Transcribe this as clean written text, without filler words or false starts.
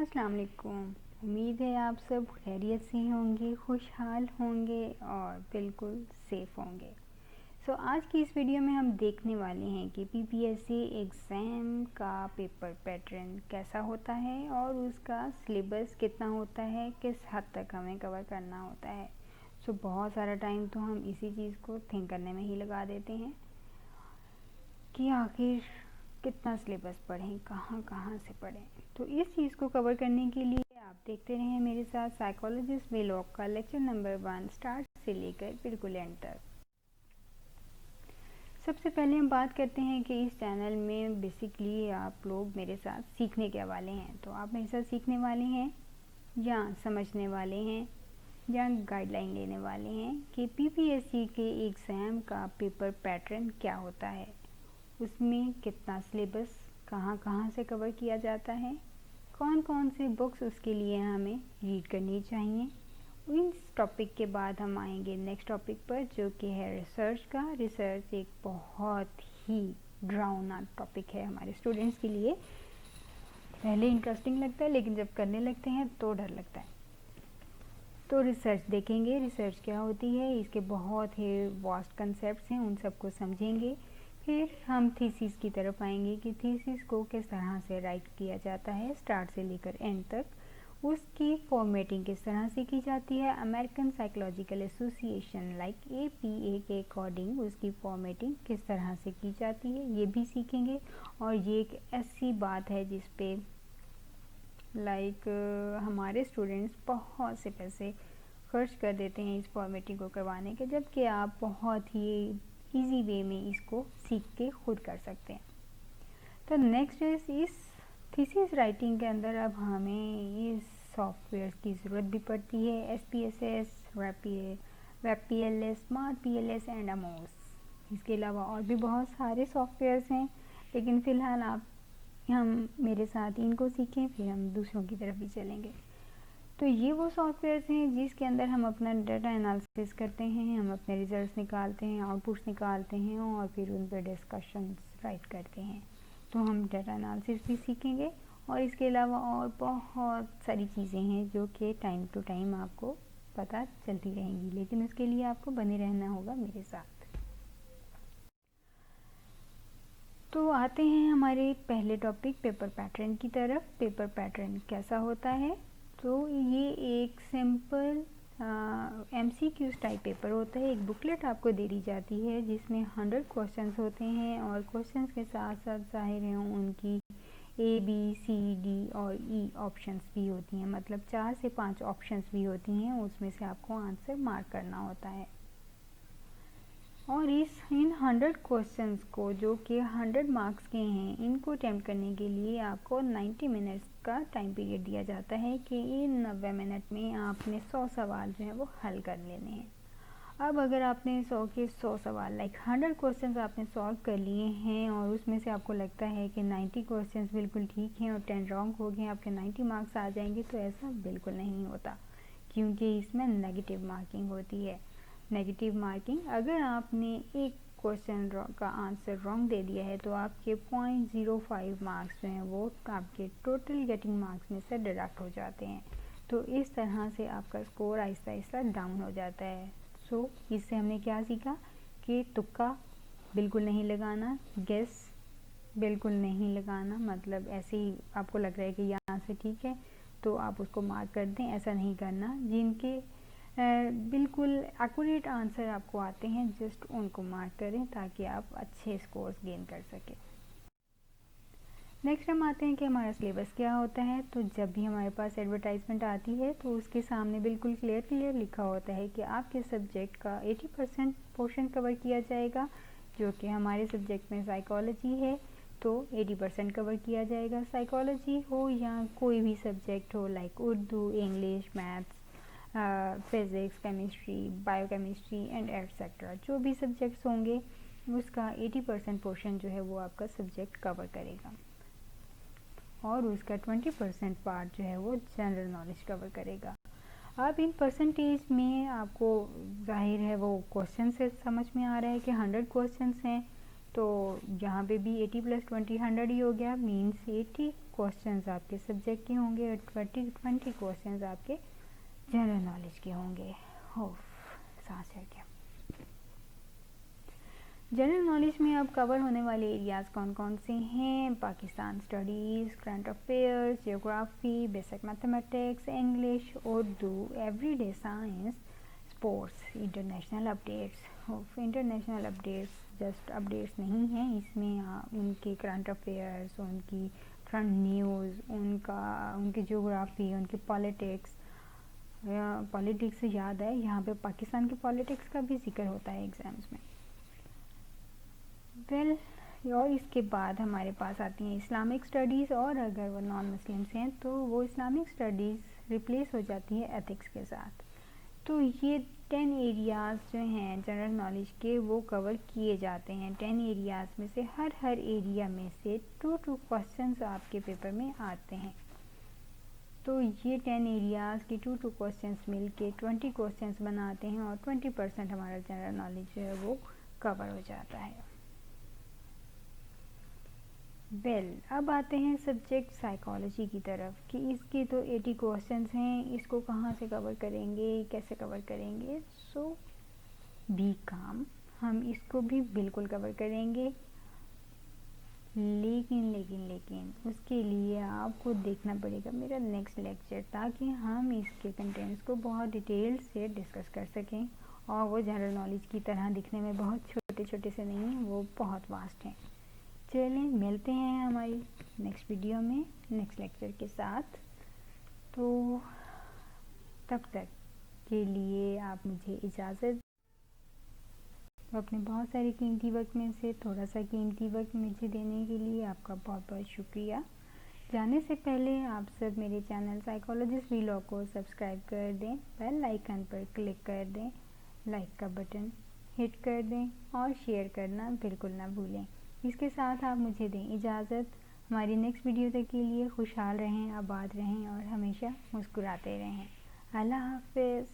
अस्सलाम वालेकुम। उम्मीद है आप सब खैरियत से होंगे, खुशहाल होंगे और बिल्कुल सेफ़ होंगे। आज की इस वीडियो में हम देखने वाले हैं कि पीपीएससी एग्ज़ाम का पेपर पैटर्न कैसा होता है और उसका सिलेबस कितना होता है, किस हद तक हमें कवर करना होता है। बहुत सारा टाइम तो हम इसी चीज़ को थिंक करने में ही लगा देते हैं कि आखिर कितना सिलेबस पढ़ें, कहाँ कहाँ से पढ़ें। तो इस चीज़ को कवर करने के लिए आप देखते रहें मेरे साथ साइकोलॉजिस्ट व्लॉग का लेक्चर नंबर 1 स्टार्ट से लेकर बिल्कुल एंड तक। सबसे पहले हम बात करते हैं कि इस चैनल में बेसिकली आप लोग मेरे साथ सीखने के वाले हैं। तो आप मेरे साथ सीखने वाले हैं या समझने वाले हैं या गाइडलाइन लेने वाले हैं कि पीपीएससी के एग्ज़ाम का पेपर पैटर्न क्या होता है, उसमें कितना सिलेबस कहाँ कहाँ से कवर किया जाता है, कौन कौन से बुक्स उसके लिए हमें रीड करनी चाहिए। इस टॉपिक के बाद हम आएंगे नेक्स्ट टॉपिक पर जो कि है रिसर्च का। रिसर्च एक बहुत ही ड्राउन आउट टॉपिक है हमारे स्टूडेंट्स के लिए। पहले इंटरेस्टिंग लगता है लेकिन जब करने लगते हैं तो डर लगता है। तो रिसर्च देखेंगे, रिसर्च क्या होती है, इसके बहुत ही वास्ट कंसेप्ट्स हैं, उन सबको समझेंगे। फिर हम थीसिस की तरफ आएंगे कि थीसिस को किस तरह से राइट किया जाता है स्टार्ट से लेकर एंड तक, उसकी फॉर्मेटिंग किस तरह से की जाती है। American psychological association like APA के अकॉर्डिंग उसकी फॉर्मेटिंग किस तरह से की जाती है, ये भी सीखेंगे। और ये एक ऐसी बात है जिस पे हमारे स्टूडेंट्स बहुत से पैसे खर्च कर देते हैं इस फॉर्मेटिंग को करवाने के, जबकि आप बहुत ही इजी वे में इसको सीख के खुद कर सकते हैं। तो नेक्स्ट इस थीसिस राइटिंग के अंदर अब हमें इस सॉफ्टवेयर की ज़रूरत भी पड़ती है। SPSS, WebPLS, SmartPLS and Amos. इसके अलावा और भी बहुत सारे सॉफ्टवेयर्स हैं, लेकिन फ़िलहाल हम मेरे साथ इनको सीखें, फिर हम दूसरों की तरफ भी चलेंगे। तो ये वो सॉफ्टवेयर्स हैं जिसके अंदर हम अपना डाटा एनालिसिस करते हैं, हम अपने रिजल्ट्स निकालते हैं, आउटपुट्स निकालते हैं और फिर उन पर डिस्कशंस राइट करते हैं। तो हम डाटा एनालिसिस भी सीखेंगे और इसके अलावा और बहुत सारी चीज़ें हैं जो कि टाइम टू टाइम आपको पता चलती रहेंगी, लेकिन उसके लिए आपको बने रहना होगा मेरे साथ। तो आते हैं हमारे पहले टॉपिक पेपर पैटर्न की तरफ। पेपर पैटर्न कैसा होता है? तो ये एक सिंपल MCQ टाइप पेपर होता है। एक बुकलेट आपको दे दी जाती है जिसमें 100 क्वेश्चंस होते हैं और क्वेश्चंस के साथ साथ जाहिर है उनकी ABCD और E ऑप्शंस भी होती हैं, मतलब 4 से 5 ऑप्शंस भी होती हैं, उसमें से आपको आंसर मार्क करना होता है। और इन 100 क्वेश्चंस को जो कि 100 मार्क्स के हैं, इनको अटैम्प्ट करने के लिए आपको 90 मिनट्स का टाइम पीरियड दिया जाता है कि इन 90 मिनट में आपने 100 सवाल जो है वो हल कर लेने हैं। अब अगर आपने 100 के 100 सवाल 100 क्वेश्चंस आपने सॉल्व कर लिए हैं और उसमें से आपको लगता है कि 90 क्वेश्चंस बिल्कुल ठीक हैं और 10 रॉन्ग हो गए, आपके 90 मार्क्स आ जाएंगे, तो ऐसा बिल्कुल नहीं होता, क्योंकि इसमें नेगेटिव मार्किंग होती है। नेगेटिव मार्किंग, अगर आपने एक क्वेश्चन का आंसर रॉन्ग दे दिया है तो आपके 0.05 मार्क्स जो हैं वो आपके टोटल गेटिंग मार्क्स में से डिडक्ट हो जाते हैं। तो इस तरह से आपका स्कोर आहिस्ता आहिस्ता डाउन हो जाता है। इससे हमने क्या सीखा कि तुक्का बिल्कुल नहीं लगाना, गेस बिल्कुल नहीं लगाना, मतलब ऐसे ही आपको लग रहा है कि यहाँ से ठीक है तो आप उसको मार्क कर दें, ऐसा नहीं करना। जिनके बिल्कुल एक्यूरेट आंसर आपको आते हैं जस्ट उनको मार्क करें ताकि आप अच्छे स्कोर्स गेन कर सकें। नेक्स्ट हम आते हैं कि हमारा सिलेबस क्या होता है। तो जब भी हमारे पास एडवर्टाइजमेंट आती है तो उसके सामने बिल्कुल क्लियर लिखा होता है कि आपके सब्जेक्ट का 80% पोर्शन कवर किया जाएगा, जो कि हमारे सब्जेक्ट में साइकोलॉजी है तो 80% कवर किया जाएगा। साइकोलॉजी हो या कोई भी सब्जेक्ट हो like Urdu, English, maths, physics, chemistry, biochemistry and etcetera, जो भी सब्जेक्ट्स होंगे उसका 80% पोर्शन जो है वो आपका सब्जेक्ट कवर करेगा और उसका 20% पार्ट जो है वो जनरल नॉलेज कवर करेगा। अब इन परसेंटेज में आपको जाहिर है वो क्वेश्चन से समझ में आ रहा है कि 100 क्वेश्चंस हैं, तो यहाँ पे भी 80 + 20 100 ही हो गया, मीन्स क्वेश्चंस आपके सब्जेक्ट के होंगे और 20 क्वेश्चंस आपके जनरल नॉलेज के होंगे। सांस चढ़ गया। जनरल नॉलेज में अब कवर होने वाले एरियाज़ कौन कौन से हैं? Pakistan studies, current affairs, geography, basic mathematics, English, Urdu, everyday science, sports, international updates. International updates just updates नहीं हैं, इसमें उनके करंट अफेयर्स, उनकी करंट न्यूज़, उनकी जियोग्राफी, उनकी पॉलिटिक्स। पॉलिटिक्स से याद है, यहाँ पे पाकिस्तान की पॉलिटिक्स का भी जिक्र होता है एग्ज़ाम्स में। और इसके बाद हमारे पास आती हैं इस्लामिक स्टडीज़, और अगर वो नॉन मुस्लिम्स हैं तो वो इस्लामिक स्टडीज़ रिप्लेस हो जाती है एथिक्स के साथ। तो ये 10 एरियाज़ जो हैं जनरल नॉलेज के वो कवर किए जाते हैं। 10 एरियाज़ में से हर एरिया में से 2 क्वेश्चंस आपके पेपर में आते हैं। तो ये 10 एरियाज़ की 2 क्वेश्चंस मिल के 20 क्वेश्चंस बनाते हैं और 20% हमारा जनरल नॉलेज जो है वो कवर हो जाता है। अब आते हैं सब्जेक्ट साइकोलॉजी की तरफ कि इसके तो 80 क्वेश्चंस हैं, इसको कहाँ से कवर करेंगे, कैसे कवर करेंगे। सो बी काम, हम इसको भी बिल्कुल कवर करेंगे, लेकिन उसके लिए आपको देखना पड़ेगा मेरा नेक्स्ट लेक्चर, ताकि हम इसके कंटेंट्स को बहुत डिटेल से डिस्कस कर सकें और वो जनरल नॉलेज की तरह दिखने में बहुत छोटे छोटे से नहीं हैं, वो बहुत वास्ट हैं। चलिए मिलते हैं हमारी नेक्स्ट वीडियो में नेक्स्ट लेक्चर के साथ। तो तब तक के लिए आप मुझे इजाज़त, अपने बहुत सारे कीमती वक्त में से थोड़ा सा कीमती वक्त मुझे देने के लिए आपका बहुत बहुत शुक्रिया। जाने से पहले आप सब मेरे चैनल साइकोलॉजिस्ट व्लॉग को सब्सक्राइब कर दें, बेल आइकन पर क्लिक कर दें, लाइक का बटन हिट कर दें और शेयर करना बिल्कुल ना भूलें। इसके साथ आप मुझे दें इजाज़त। हमारी नेक्स्ट वीडियो तक के लिए खुशहाल रहें, आबाद रहें और हमेशा मुस्कुराते रहें। अल्लाह हाफ़िज़।